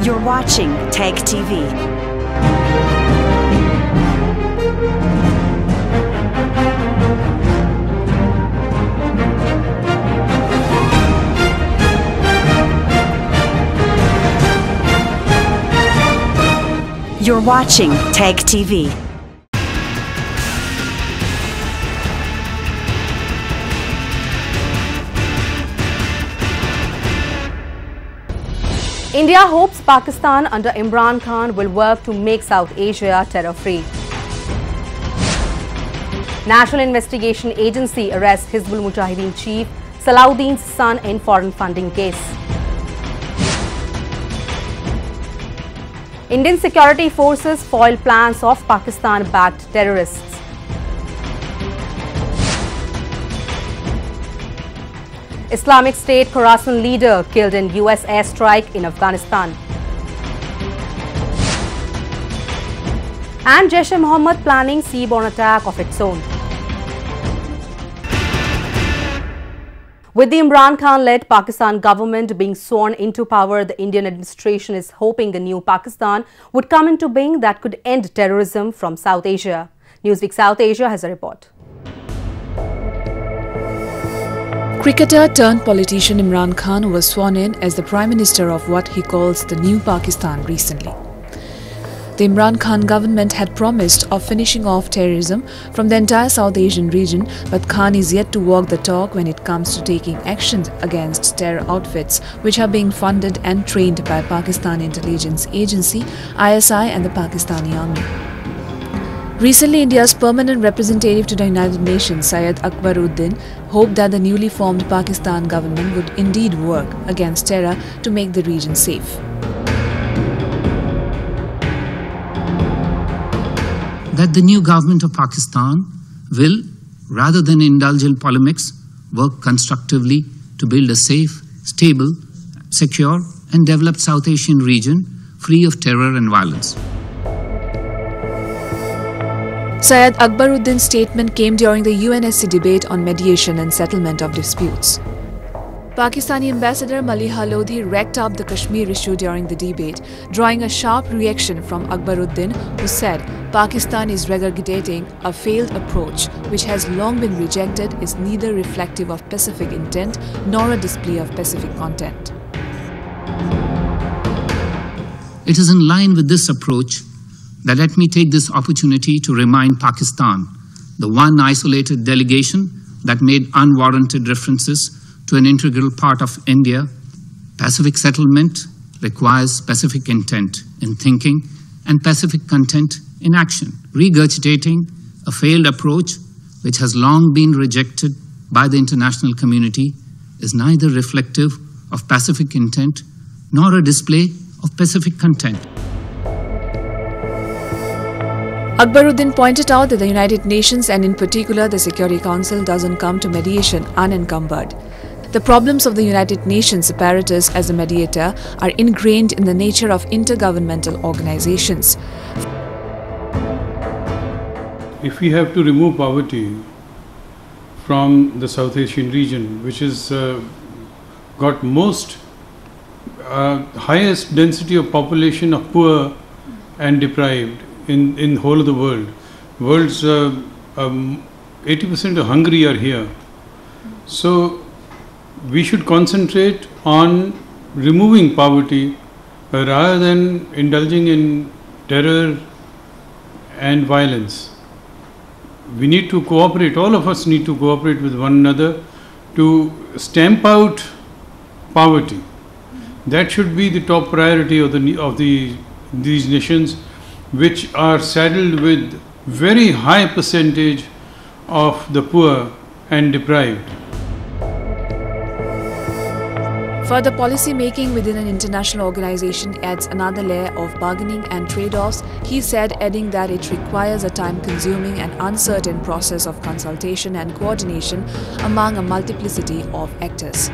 You're watching Tag TV. You're watching Tag TV. India hopes Pakistan under Imran Khan will work to make South Asia terror-free. National Investigation Agency arrests Hizbul Mujahideen chief Salahuddin's son in foreign funding case. Indian security forces foil plans of Pakistan-backed terrorists. Islamic State Khorasan leader killed in US airstrike in Afghanistan. And Jaish-e-Mohammed planning seaborne attack of its own. With the Imran Khan-led Pakistan government being sworn into power, the Indian administration is hoping the new Pakistan would come into being that could end terrorism from South Asia. Newsweek South Asia has a report. Cricketer turned politician Imran Khan was sworn in as the Prime Minister of what he calls the new Pakistan recently. The Imran Khan government had promised of finishing off terrorism from the entire South Asian region, but Khan is yet to walk the talk when it comes to taking action against terror outfits which are being funded and trained by Pakistan Intelligence Agency, ISI and the Pakistani Army. Recently, India's permanent representative to the United Nations, Syed Akbaruddin, hoped that the newly formed Pakistan government would indeed work against terror to make the region safe. That the new government of Pakistan will, rather than indulge in polemics, work constructively to build a safe, stable, secure and developed South Asian region free of terror and violence. Syed Akbaruddin's statement came during the UNSC debate on mediation and settlement of disputes. Pakistani Ambassador Maliha Lodhi wrecked up the Kashmir issue during the debate, drawing a sharp reaction from Akbaruddin, who said Pakistan is regurgitating a failed approach which has long been rejected, is neither reflective of Pacific intent nor a display of Pacific content. It is in line with this approach that let me take this opportunity to remind Pakistan, the one isolated delegation that made unwarranted references to an integral part of India, Pacific settlement requires Pacific intent in thinking and Pacific content in action. Regurgitating a failed approach which has long been rejected by the international community is neither reflective of Pacific intent nor a display of Pacific content. Akbaruddin pointed out that the United Nations and in particular the Security Council doesn't come to mediation unencumbered. The problems of the United Nations apparatus as a mediator are ingrained in the nature of intergovernmental organizations. If we have to remove poverty from the South Asian region, which is got most highest density of population of poor and deprived in whole of the world. World's 80% of hungry are here. So we should concentrate on removing poverty rather than indulging in terror and violence. We need to cooperate, all of us need to cooperate with one another to stamp out poverty. That should be the top priority of these nations, which are saddled with very high percentage of the poor and deprived. Further policy making within an international organization adds another layer of bargaining and trade-offs, he said, adding that it requires a time-consuming and uncertain process of consultation and coordination among a multiplicity of actors.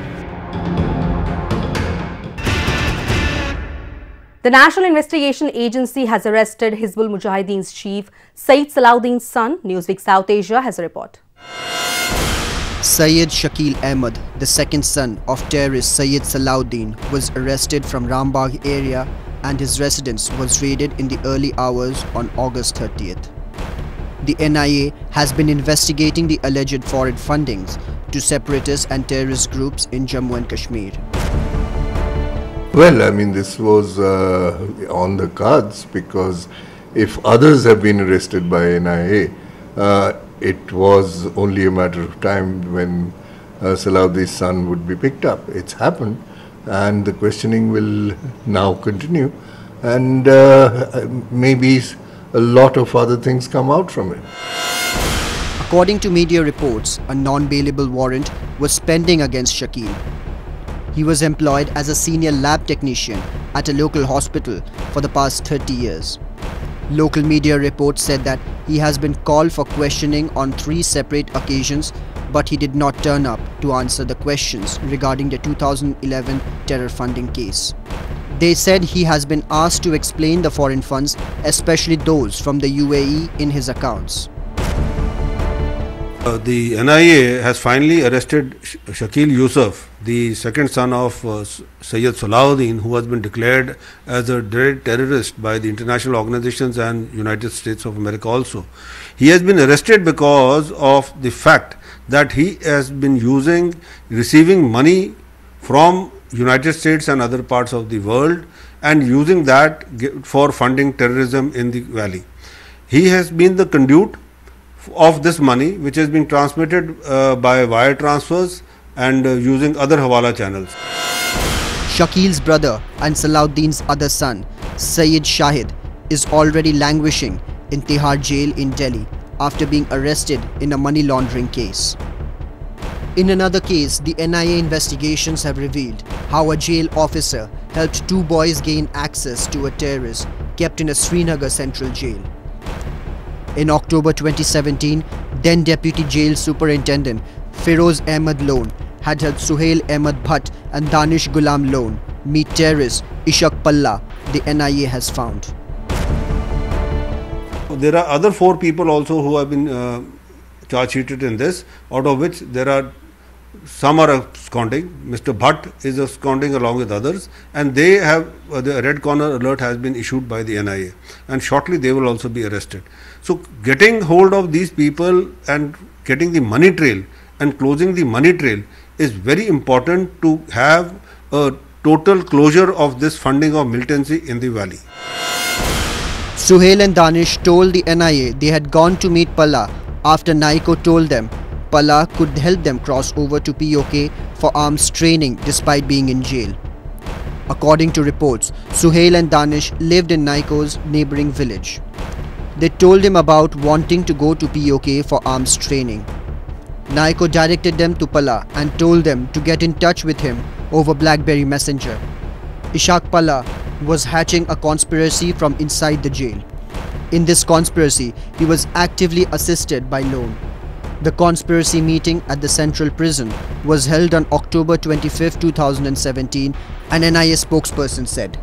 The National Investigation Agency has arrested Hizbul Mujahideen's chief Sayyid Salahuddin's son. Newsweek South Asia has a report. Syed Shakil Ahmed, the second son of terrorist Syed Salahuddin, was arrested from Rambagh area and his residence was raided in the early hours on August 30th. The NIA has been investigating the alleged foreign fundings to separatist and terrorist groups in Jammu and Kashmir. Well, I mean, this was on the cards because if others have been arrested by NIA, it was only a matter of time when Salahuddin's son would be picked up. It's happened, and the questioning will now continue, and maybe a lot of other things come out from it. According to media reports, a non-bailable warrant was pending against Shakil. He was employed as a senior lab technician at a local hospital for the past 30 years. Local media reports said that he has been called for questioning on 3 separate occasions, but he did not turn up to answer the questions regarding the 2011 terror funding case. They said he has been asked to explain the foreign funds, especially those from the UAE, in his accounts. The NIA has finally arrested Shakil Yusuf, the second son of Sayyid Salahuddin, who has been declared as a dread terrorist by the international organizations and United States of America also. He has been arrested because of the fact that he has been receiving money from United States and other parts of the world and using that for funding terrorism in the valley. He has been the conduit of this money, which has been transmitted by wire transfers and using other Hawala channels. Shakil's brother and Salahuddin's other son, Sayyid Shahid, is already languishing in Tihar jail in Delhi after being arrested in a money laundering case. In another case, the NIA investigations have revealed how a jail officer helped 2 boys gain access to a terrorist kept in a Srinagar central jail. In October 2017, then Deputy Jail Superintendent Feroz Ahmed Lone had helped Suhail Ahmed Bhatt and Danish Ghulam Lone meet terrorist Ishaq Palla, the NIA has found. There are other 4 people also who have been charge-sheeted in this, out of which there are some are absconding. Mr. Bhatt is absconding along with others, and they have the red corner alert has been issued by the NIA, and shortly they will also be arrested. So getting hold of these people and getting the money trail and closing the money trail is very important to have a total closure of this funding of militancy in the valley. Suhail and Danish told the NIA they had gone to meet Palla after Naiko told them Palla could help them cross over to POK for arms training despite being in jail. According to reports, Suhail and Danish lived in Naiko's neighboring village. They told him about wanting to go to POK for arms training. Naiko directed them to Palla and told them to get in touch with him over BlackBerry Messenger. Ishaq Palla was hatching a conspiracy from inside the jail. In this conspiracy, he was actively assisted by Lone. The conspiracy meeting at the Central Prison was held on October 25, 2017, an NIA spokesperson said.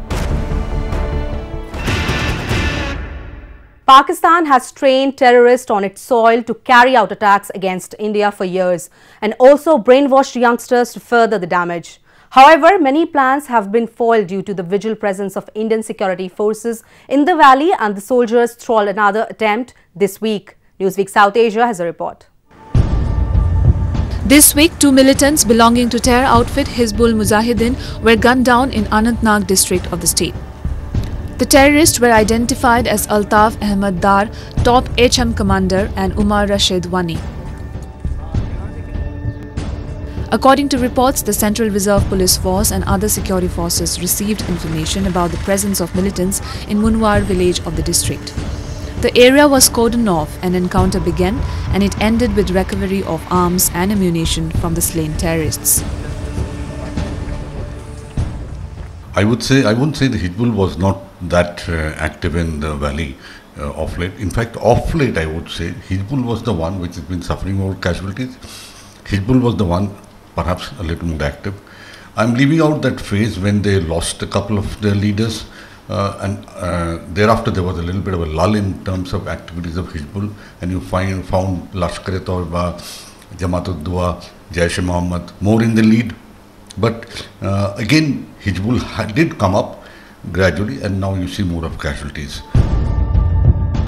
Pakistan has trained terrorists on its soil to carry out attacks against India for years and also brainwashed youngsters to further the damage. However, many plans have been foiled due to the vigil presence of Indian security forces in the valley, and the soldiers stalled another attempt this week. Newsweek South Asia has a report. This week, 2 militants belonging to terror outfit Hizbul Mujahideen were gunned down in Anantnag district of the state. The terrorists were identified as Altaf Ahmad Dar, top HM commander, and Umar Rashid Wani. According to reports, the Central Reserve Police Force and other security forces received information about the presence of militants in Munwar village of the district. The area was cordoned off, an encounter began, and it ended with recovery of arms and ammunition from the slain terrorists. I wouldn't say the Hizbul was not that active in the valley of late. In fact, of late, I would say Hizbul was the one which has been suffering more casualties. Hizbul was the one perhaps a little more active. I'm leaving out that phase when they lost a couple of their leaders, and thereafter there was a little bit of a lull in terms of activities of Hizbul, and you found Lashkar-e-Toiba, Jamaat-ud-Dua, Jaish-e-Mohammed more in the lead. But again, Hizbul did come up gradually, and now you see more of casualties.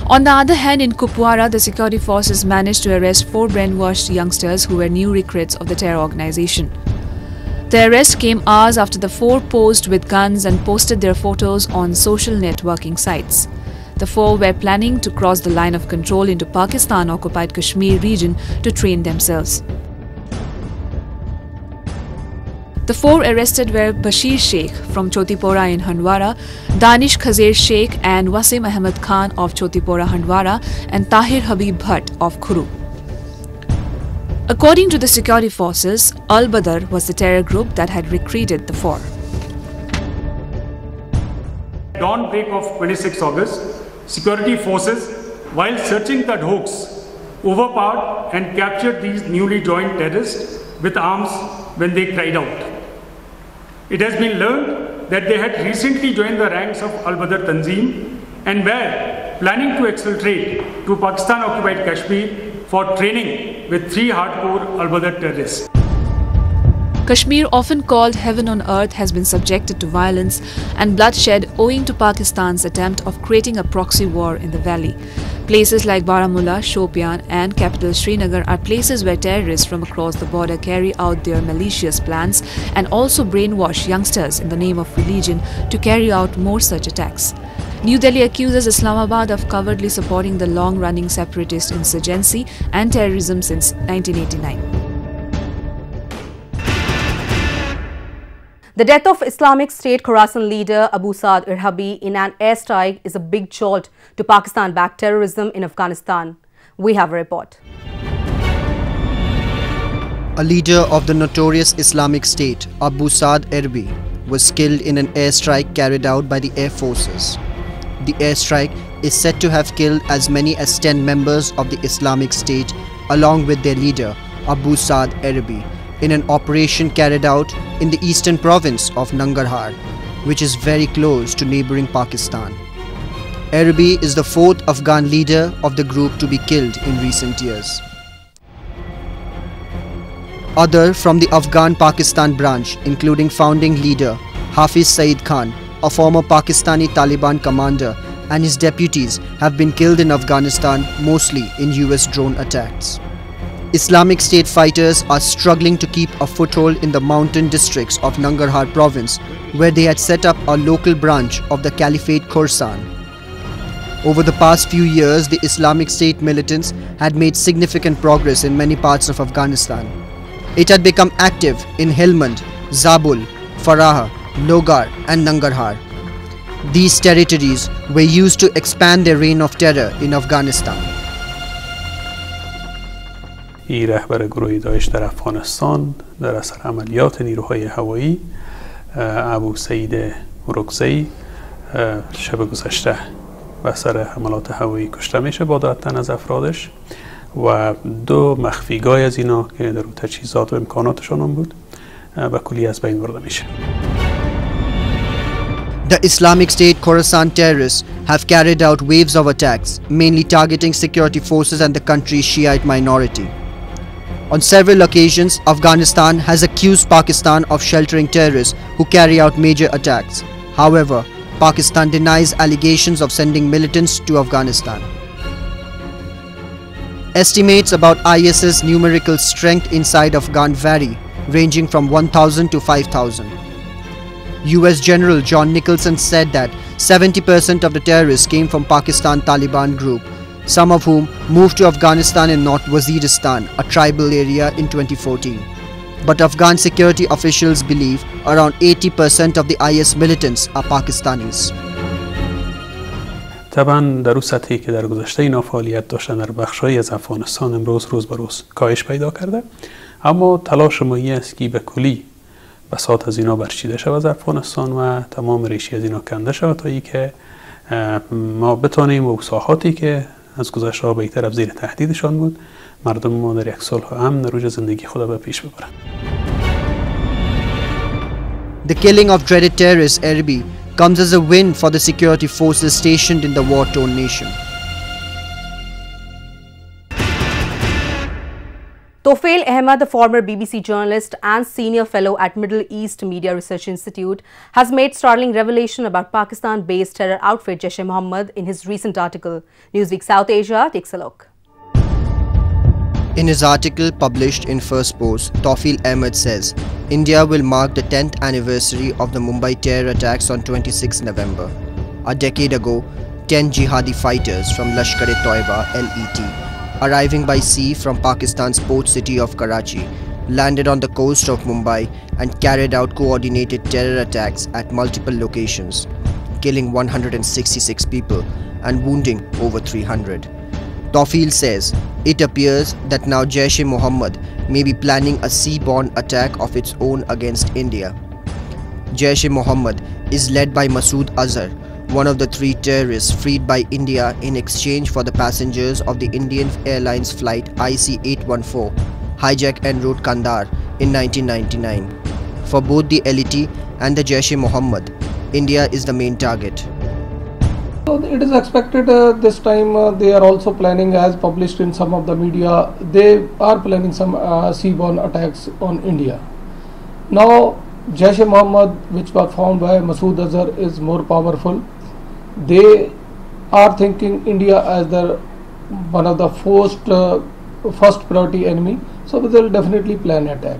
On the other hand, in Kupwara, the security forces managed to arrest 4 brainwashed youngsters who were new recruits of the terror organization. The arrest came hours after the 4 posed with guns and posted their photos on social networking sites. The 4 were planning to cross the line of control into Pakistan-occupied Kashmir region to train themselves. The 4 arrested were Bashir Sheikh from Chotipora in Handwara, Danish Khazer Sheikh and Wasim Ahmed Khan of Chotipora Handwara, and Tahir Habib Bhatt of Khuru. According to the security forces, Al-Badr was the terror group that had recruited the 4. Dawn break of 26 August, security forces, while searching the hoax, overpowered and captured these newly joined terrorists with arms when they cried out. It has been learned that they had recently joined the ranks of Al-Badr Tanzim and were planning to exfiltrate to Pakistan-occupied Kashmir for training with 3 hardcore Al-Badr terrorists. Kashmir, often called heaven on earth, has been subjected to violence and bloodshed owing to Pakistan's attempt of creating a proxy war in the valley. Places like Baramulla, Shopian and capital Srinagar are places where terrorists from across the border carry out their malicious plans and also brainwash youngsters in the name of religion to carry out more such attacks. New Delhi accuses Islamabad of covertly supporting the long-running separatist insurgency and terrorism since 1989. The death of Islamic State Khorasan leader Abu Saad Irhabi in an airstrike is a big jolt to Pakistan-backed terrorism in Afghanistan. We have a report. A leader of the notorious Islamic State, Abu Saad Irhabi, was killed in an airstrike carried out by the Air Forces. The airstrike is said to have killed as many as 10 members of the Islamic State along with their leader, Abu Saad Irhabi, in an operation carried out in the eastern province of Nangarhar, which is very close to neighboring Pakistan. Irhabi is the 4th Afghan leader of the group to be killed in recent years. Other from the Afghan-Pakistan branch, including founding leader Hafiz Saeed Khan, a former Pakistani Taliban commander, and his deputies have been killed in Afghanistan, mostly in US drone attacks. Islamic State fighters are struggling to keep a foothold in the mountain districts of Nangarhar province, where they had set up a local branch of the Caliphate Khorasan. Over the past few years, the Islamic State militants had made significant progress in many parts of Afghanistan. It had become active in Helmand, Zabul, Farah, Logar and Nangarhar. These territories were used to expand their reign of terror in Afghanistan. این رهبر گروه داعش در افغانستان در اثر عملیات نیروهای هوایی ابو سعید مرکزی شب گذشته به اثر حملات هوایی کشته میشه با 10 تن از افرادش و 2 مخفیگاه از اینا که در تجهیزات و امکاناتشان هم بود و کلی از بین برده میشه. The Islamic State Khorasan terrorists have carried out waves of attacks, mainly targeting security forces and the country's Shiite minority. On several occasions, Afghanistan has accused Pakistan of sheltering terrorists who carry out major attacks. However, Pakistan denies allegations of sending militants to Afghanistan. Estimates about IS's numerical strength inside Afghan vary, ranging from 1,000 to 5,000. US General John Nicholson said that 70% of the terrorists came from Pakistan Taliban group, some of whom moved to Afghanistan in North Waziristan, a tribal area, in 2014. But Afghan security officials believe around 80% of the IS militants are Pakistanis. طبعا در اون سطحی که در گذشته اینا فعالیت داشتن در بخش‌هایی از افغانستان امروز روز به روز کاهش پیدا کرده، اما تلاش ما این است که به کلی بساط از اینا برچیده شود از افغانستان و تمام ریشه از اینا کنده شود تا اینکه ما بتونیم و ساحاتی که از گذشته ها بهتر از زیر تهدیدشان بود مردم ما در یک صلح و امن روی زندگی خود به پیش ببرند. The killing of dreaded terrorist Irhabi comes as a win for the security forces stationed in the war-torn nation. Tofail Ahmed, the former BBC journalist and senior fellow at Middle East Media Research Institute, has made startling revelation about Pakistan-based terror outfit Jaish-e-Mohammed in his recent article. Newsweek South Asia takes a look. In his article published in First Post, Tofail Ahmed says, India will mark the 10th anniversary of the Mumbai terror attacks on 26 November. A decade ago, 10 jihadi fighters from Lashkar-e-Toiba (LET), arriving by sea from Pakistan's port city of Karachi, landed on the coast of Mumbai and carried out coordinated terror attacks at multiple locations, killing 166 people and wounding over 300. Tofail says, it appears that now Jaish-e-Mohammed may be planning a seaborne attack of its own against India. Jaish-e-Mohammed is led by Masood Azhar, one of the 3 terrorists freed by India in exchange for the passengers of the Indian Airlines flight IC-814, hijacked en route Kandahar in 1999. For both the LET and the Jaish-e-Mohammed, India is the main target. So it is expected this time they are also planning, as published in some of the media, they are planning some seaborne attacks on India. Now Jaish-e-Mohammed, which was formed by Masood Azhar, is more powerful. They are thinking India as the one of the first priority enemy, so they will definitely plan attack.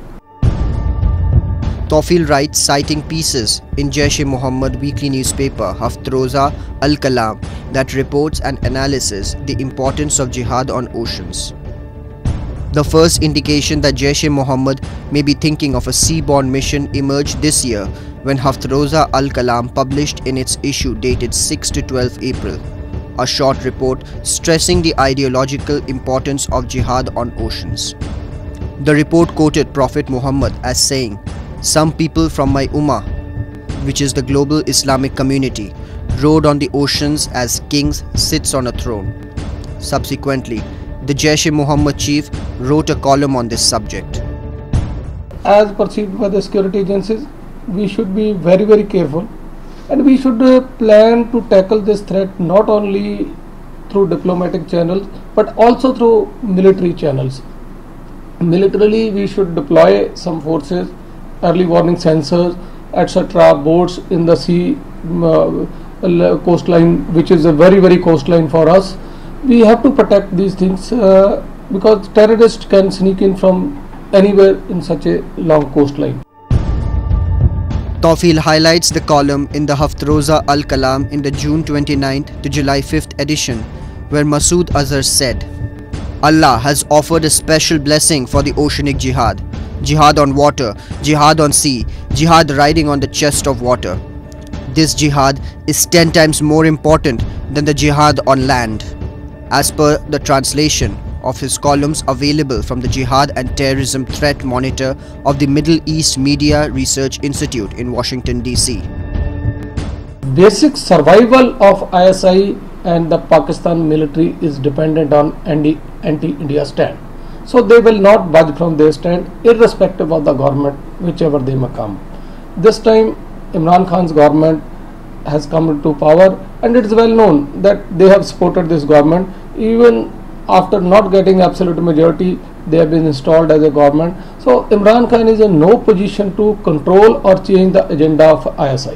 Tofail writes, citing pieces in Jaish-e-Mohammed weekly newspaper Haftroza Al-Kalam that reports and analyses the importance of jihad on oceans. The first indication that Jaish-e-Mohammed may be thinking of a seaborne mission emerged this year when Haftroza Al-Kalam published in its issue dated 6 to 12 April, a short report stressing the ideological importance of jihad on oceans. The report quoted Prophet Muhammad as saying, "Some people from my Ummah, which is the global Islamic community, rode on the oceans as kings sits on a throne." Subsequently, the Jaish-e-Mohammed chief wrote a column on this subject. As perceived by the security agencies, we should be very, very careful, and we should plan to tackle this threat not only through diplomatic channels but also through military channels. Militarily, we should deploy some forces, early warning sensors, etc., boats in the sea coastline, which is a very, very coastline for us. We have to protect these things because terrorists can sneak in from anywhere in such a long coastline. Tofail highlights the column in the Haftroza Al-Kalam in the June 29th to July 5th edition, where Masood Azhar said, "Allah has offered a special blessing for the oceanic jihad. Jihad on water, jihad on sea, jihad riding on the chest of water. This jihad is 10 times more important than the jihad on land," as per the translation of his columns available from the Jihad and Terrorism Threat Monitor of the Middle East Media Research Institute in Washington, D.C. Basic survival of ISI and the Pakistan military is dependent on anti-India stand. So they will not budge from their stand irrespective of the government, whichever they may come. This time Imran Khan's government has come into power, and it is well known that they have supported this government. Even after not getting absolute majority, they have been installed as a government. So Imran Khan is in no position to control or change the agenda of ISI.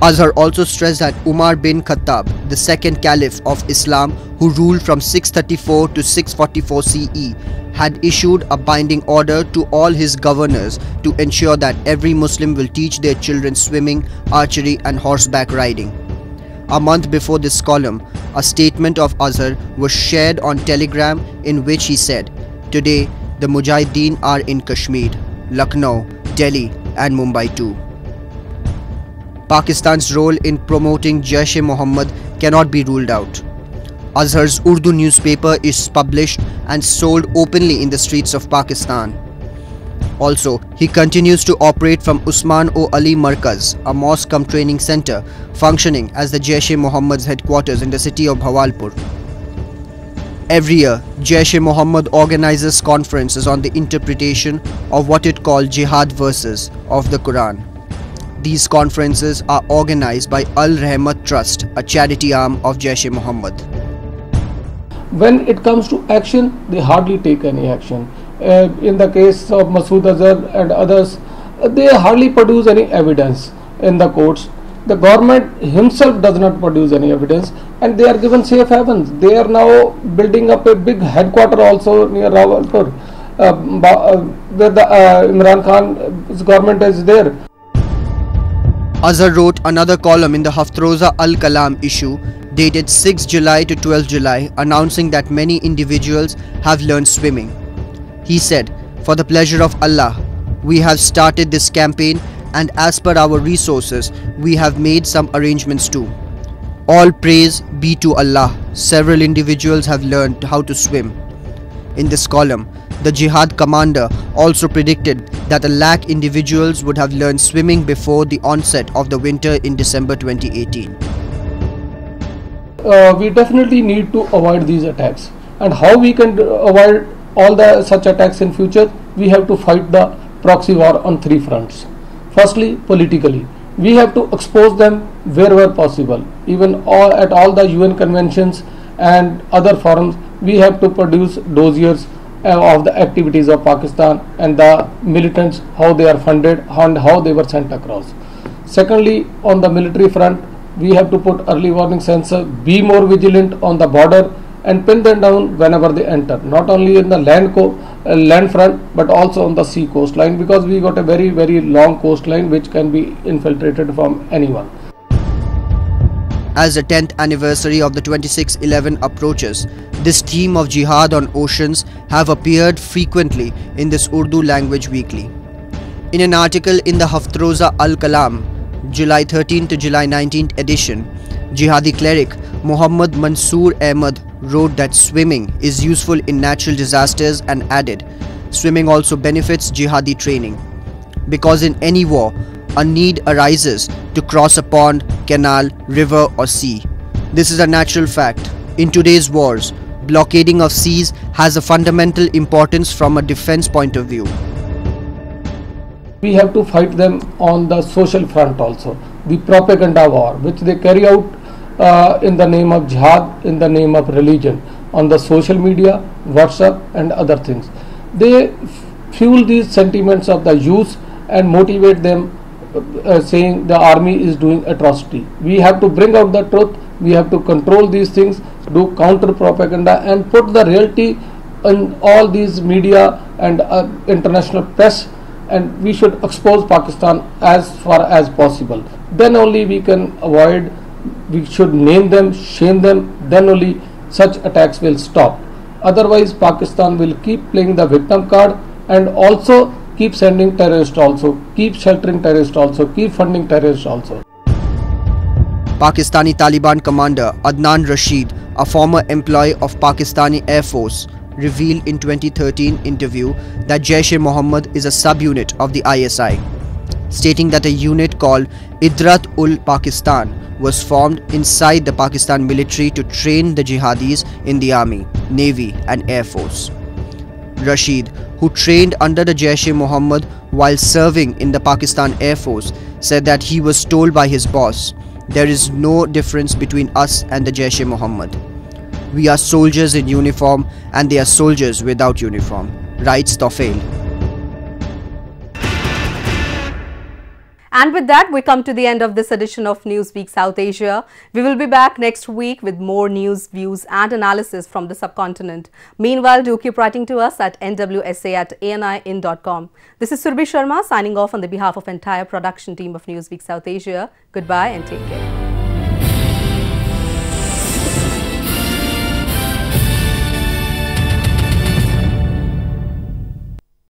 Azhar also stressed that Umar bin Khattab, the second caliph of Islam who ruled from 634 to 644 CE, had issued a binding order to all his governors to ensure that every Muslim will teach their children swimming, archery and horseback riding. A month before this column, a statement of Azhar was shared on Telegram in which he said, "Today, the Mujahideen are in Kashmir, Lucknow, Delhi and Mumbai too." Pakistan's role in promoting Jaish-e-Mohammed cannot be ruled out. Azhar's Urdu newspaper is published and sold openly in the streets of Pakistan. Also, he continues to operate from Usman O Ali Markaz, a mosque-cum training center functioning as the Jaish-e-Mohammed's headquarters in the city of Bhawalpur. Every year, Jaish-e-Mohammed organizes conferences on the interpretation of what it calls jihad verses of the Quran. These conferences are organized by Al Rahmat Trust, a charity arm of Jaish-e-Mohammed. When it comes to action, they hardly take any action. In the case of Masood Azhar and others, they hardly produce any evidence in the courts. The government himself does not produce any evidence, and they are given safe havens. They are now building up a big headquarter also near Rawalpur, where the Imran Khan's government is there. Azhar wrote another column in the Haftroza Al-Kalam issue dated 6 July to 12 July announcing that many individuals have learned swimming. He said, "For the pleasure of Allah, we have started this campaign, and as per our resources, we have made some arrangements too. All praise be to Allah. Several individuals have learned how to swim." In this column, the Jihad commander also predicted that 1 lakh individuals would have learned swimming before the onset of the winter in December 2018. We definitely need to avoid these attacks. And how we can avoid all the such attacks in future? We have to fight the proxy war on 3 fronts. Firstly, politically, we have to expose them wherever possible. Even at all the UN conventions and other forums, we have to produce dossiers of the activities of Pakistan and the militants, how they are funded and how they were sent across. Secondly, on the military front, we have to put early warning sensor, be more vigilant on the border and pin them down whenever they enter, not only in the land front but also on the sea coastline, because we got a very, very long coastline which can be infiltrated from anyone. As the 10th anniversary of the 26/11 approaches, this theme of jihad on oceans have appeared frequently in this Urdu language weekly. In an article in the Haftroza Al-Kalam, July 13 to July 19th edition, jihadi cleric Muhammad Mansoor Ahmad wrote that swimming is useful in natural disasters and added, "Swimming also benefits jihadi training, because in any war, a need arises to cross a pond, canal, river or sea. This is a natural fact. In today's wars, blockading of seas has a fundamental importance from a defense point of view." We have to fight them on the social front also. The propaganda war which they carry out in the name of jihad, in the name of religion, on the social media, WhatsApp and other things. They fuel these sentiments of the youth and motivate them saying the army is doing atrocity. We have to bring out the truth, we have to control these things, do counter propaganda and put the reality in all these media and international press, and we should expose Pakistan as far as possible. Then only we can avoid, we should name them, shame them, then only such attacks will stop. Otherwise Pakistan will keep playing the victim card and also keep sending terrorists also, keep sheltering terrorists also, keep funding terrorists also. Pakistani Taliban commander Adnan Rashid, a former employee of Pakistani Air Force, revealed in 2013 interview that Jaish-e-Mohammed is a subunit of the ISI, stating that a unit called Idrat-ul-Pakistan was formed inside the Pakistan military to train the jihadis in the army, navy and air force. Rashid, who trained under the Jaish-e-Mohammed while serving in the Pakistan Air Force, said that he was told by his boss, "There is no difference between us and the Jaish-e-Mohammed. We are soldiers in uniform and they are soldiers without uniform," writes Tofel. And with that, we come to the end of this edition of Newsweek South Asia. We will be back next week with more news, views and analysis from the subcontinent. Meanwhile, do keep writing to us at nwsa@ani.com. This is Surbhi Sharma signing off on the behalf of entire production team of Newsweek South Asia. Goodbye and take care.